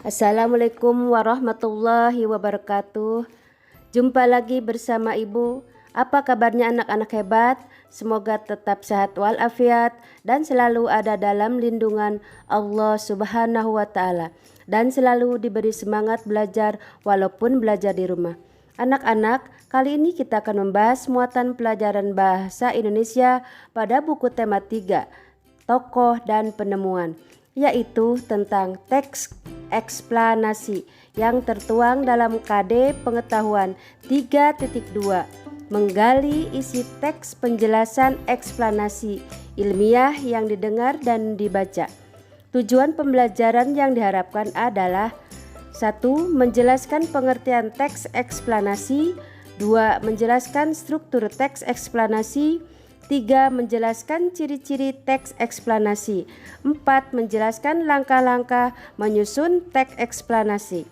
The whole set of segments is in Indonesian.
Assalamualaikum warahmatullahi wabarakatuh. Jumpa lagi bersama Ibu. Apa kabarnya anak-anak hebat? Semoga tetap sehat walafiat dan selalu ada dalam lindungan Allah Subhanahu wa Ta'ala, dan selalu diberi semangat belajar walaupun belajar di rumah. Anak-anak, kali ini kita akan membahas muatan pelajaran bahasa Indonesia pada buku tema 3, Tokoh dan Penemuan, yaitu tentang teks eksplanasi yang tertuang dalam KD Pengetahuan 3.2, menggali isi teks penjelasan eksplanasi ilmiah yang didengar dan dibaca. Tujuan pembelajaran yang diharapkan adalah 1. Menjelaskan pengertian teks eksplanasi. 2. Menjelaskan struktur teks eksplanasi. 3. Menjelaskan ciri-ciri teks eksplanasi. 4. Menjelaskan langkah-langkah menyusun teks eksplanasi.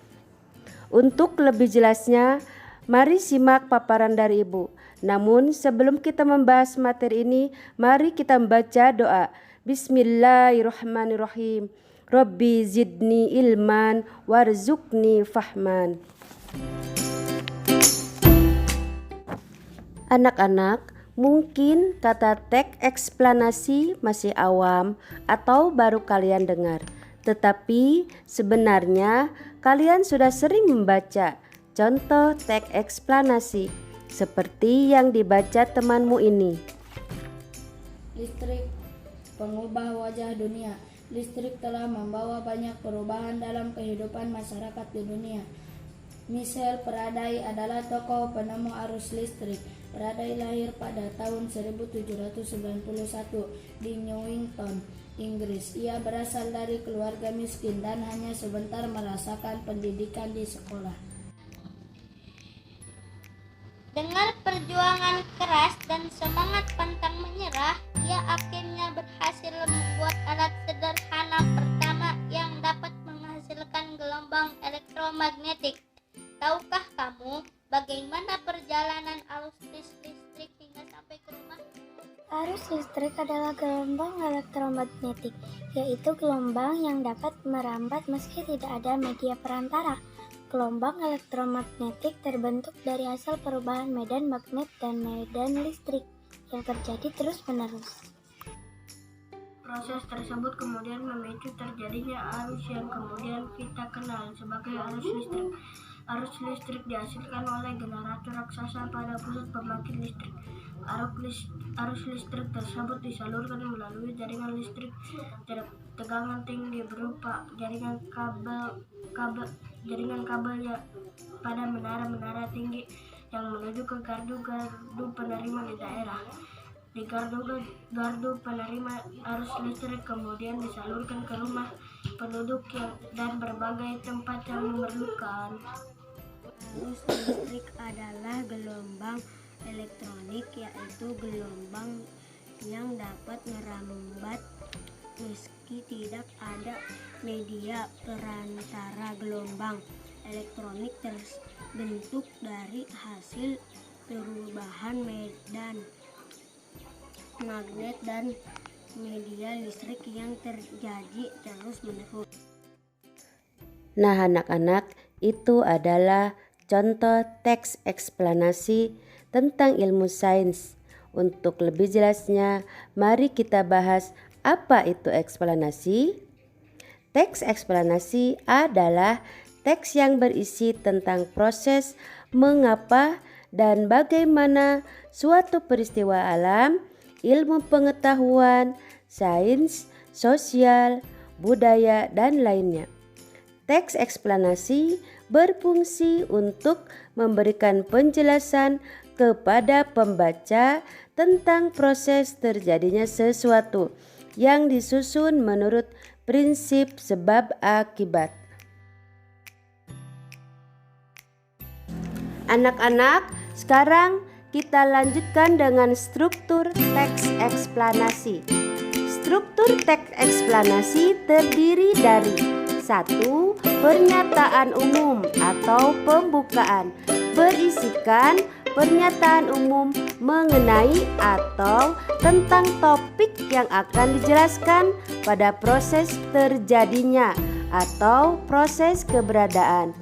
Untuk lebih jelasnya, mari simak paparan dari Ibu. Namun sebelum kita membahas materi ini, mari kita membaca doa. Bismillahirrahmanirrahim. Rabbi zidni ilman warzuqni fahman. Anak-anak, mungkin kata teks eksplanasi masih awam atau baru kalian dengar. Tetapi sebenarnya kalian sudah sering membaca contoh teks eksplanasi seperti yang dibaca temanmu ini. Listrik, pengubah wajah dunia. Listrik telah membawa banyak perubahan dalam kehidupan masyarakat di dunia. Michel Faraday adalah tokoh penemu arus listrik. Faraday lahir pada tahun 1791 di Newington, Inggris. Ia berasal dari keluarga miskin dan hanya sebentar merasakan pendidikan di sekolah. Dengan perjuangan keras dan semangat pantang menyerah, ia akhirnya berhasil membuat alat sederhana pertama yang dapat menghasilkan gelombang elektromagnetik. Tahukah kamu bagaimana perjalanan arus listrik hingga sampai ke rumah? Arus listrik adalah gelombang elektromagnetik, yaitu gelombang yang dapat merambat meski tidak ada media perantara. Gelombang elektromagnetik terbentuk dari hasil perubahan medan magnet dan medan listrik yang terjadi terus-menerus. Proses tersebut kemudian memicu terjadinya arus yang kemudian kita kenal sebagai arus listrik. Arus listrik dihasilkan oleh generator raksasa pada pusat pembangkit listrik. Arus listrik tersebut disalurkan melalui jaringan listrik tegangan tinggi berupa jaringan kabel ya pada menara-menara tinggi yang menuju ke gardu-gardu penerima di daerah. Di gardu penerima arus listrik kemudian disalurkan ke rumah penduduk dan berbagai tempat yang memerlukan. Arus listrik adalah gelombang elektronik, yaitu gelombang yang dapat merambat meski tidak ada media perantara. Gelombang elektronik terbentuk dari hasil perubahan medan magnet dan media listrik yang terjadi terus-menerus. Nah anak-anak, itu adalah contoh teks eksplanasi tentang ilmu sains. Untuk lebih jelasnya, mari kita bahas apa itu eksplanasi. Teks eksplanasi adalah teks yang berisi tentang proses mengapa dan bagaimana suatu peristiwa alam, ilmu pengetahuan, sains, sosial, budaya, dan lainnya. Teks eksplanasi berfungsi untuk memberikan penjelasan kepada pembaca tentang proses terjadinya sesuatu yang disusun menurut prinsip sebab akibat. Anak-anak, sekarang kita lanjutkan dengan struktur teks eksplanasi. Struktur teks eksplanasi terdiri dari 1. Pernyataan umum atau pembukaan, berisikan pernyataan umum mengenai atau tentang topik yang akan dijelaskan pada proses terjadinya atau proses keberadaan.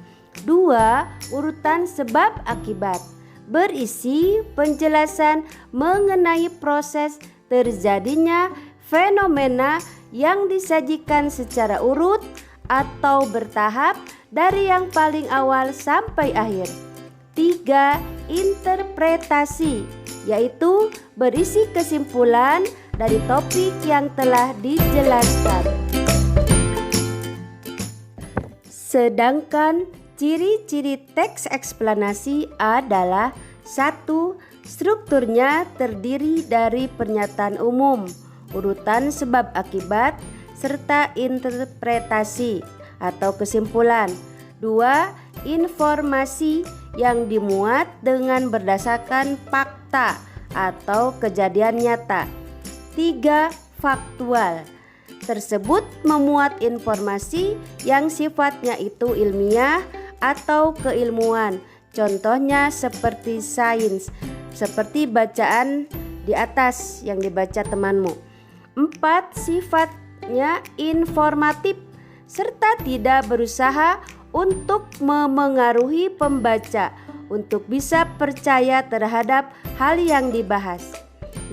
2. Urutan sebab akibat berisi penjelasan mengenai proses terjadinya fenomena yang disajikan secara urut atau bertahap dari yang paling awal sampai akhir. 3. Interpretasi, yaitu berisi kesimpulan dari topik yang telah dijelaskan. Sedangkan ciri-ciri teks eksplanasi adalah 1. Strukturnya terdiri dari pernyataan umum, urutan sebab akibat, serta interpretasi atau kesimpulan. 2. Informasi yang dimuat dengan berdasarkan fakta atau kejadian nyata. 3. Faktual tersebut memuat informasi yang sifatnya itu ilmiah atau keilmuan. Contohnya seperti sains, seperti bacaan di atas yang dibaca temanmu. 4. Sifatnya informatif serta tidak berusaha untuk memengaruhi pembaca untuk bisa percaya terhadap hal yang dibahas.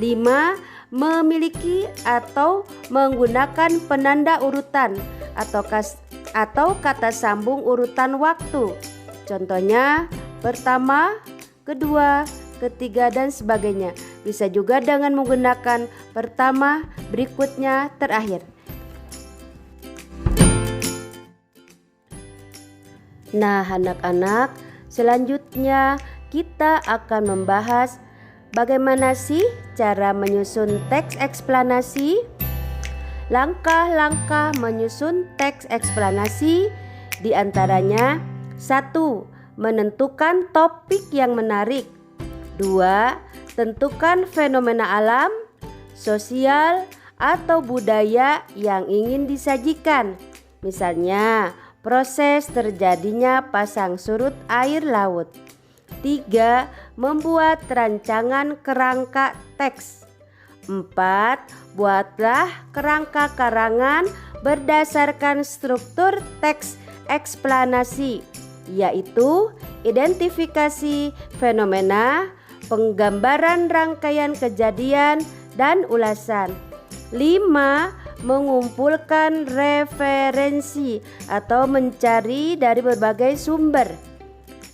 5. Memiliki atau menggunakan penanda urutan atau kata sambung urutan waktu. Contohnya pertama, kedua, ketiga, dan sebagainya. Bisa juga dengan menggunakan pertama, berikutnya, terakhir. Nah, anak-anak, selanjutnya kita akan membahas bagaimana sih cara menyusun teks eksplanasi? Langkah-langkah menyusun teks eksplanasi diantaranya 1. Menentukan topik yang menarik. 2. Tentukan fenomena alam, sosial, atau budaya yang ingin disajikan. Misalnya, proses terjadinya pasang surut air laut. 3. Membuat rancangan kerangka teks. 4. Buatlah kerangka karangan berdasarkan struktur teks eksplanasi, yaitu identifikasi fenomena, penggambaran rangkaian kejadian, dan ulasan. 5. Mengumpulkan referensi atau mencari dari berbagai sumber.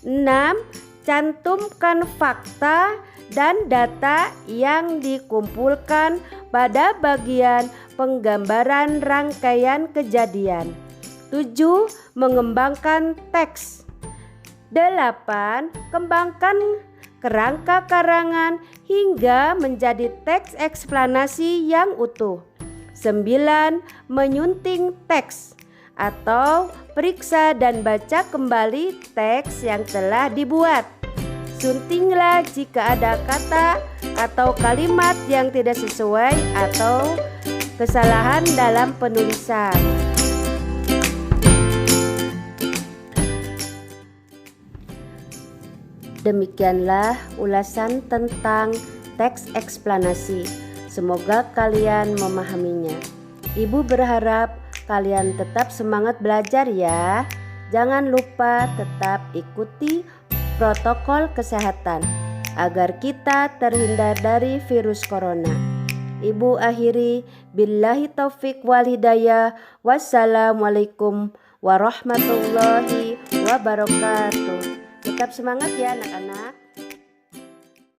6. Cantumkan fakta dan data yang dikumpulkan pada bagian penggambaran rangkaian kejadian. 7. Mengembangkan teks. 8. Kembangkan kerangka karangan hingga menjadi teks eksplanasi yang utuh. 9. Menyunting teks atau periksa dan baca kembali teks yang telah dibuat. Suntinglah jika ada kata atau kalimat yang tidak sesuai atau kesalahan dalam penulisan. Demikianlah ulasan tentang teks eksplanasi. Semoga kalian memahaminya. Ibu berharap kalian tetap semangat belajar ya. Jangan lupa tetap ikuti protokol kesehatan agar kita terhindar dari virus corona. Ibu akhiri, billahi taufik wal hidayah. Wassalamualaikum warahmatullahi wabarakatuh. Tetap semangat ya anak-anak.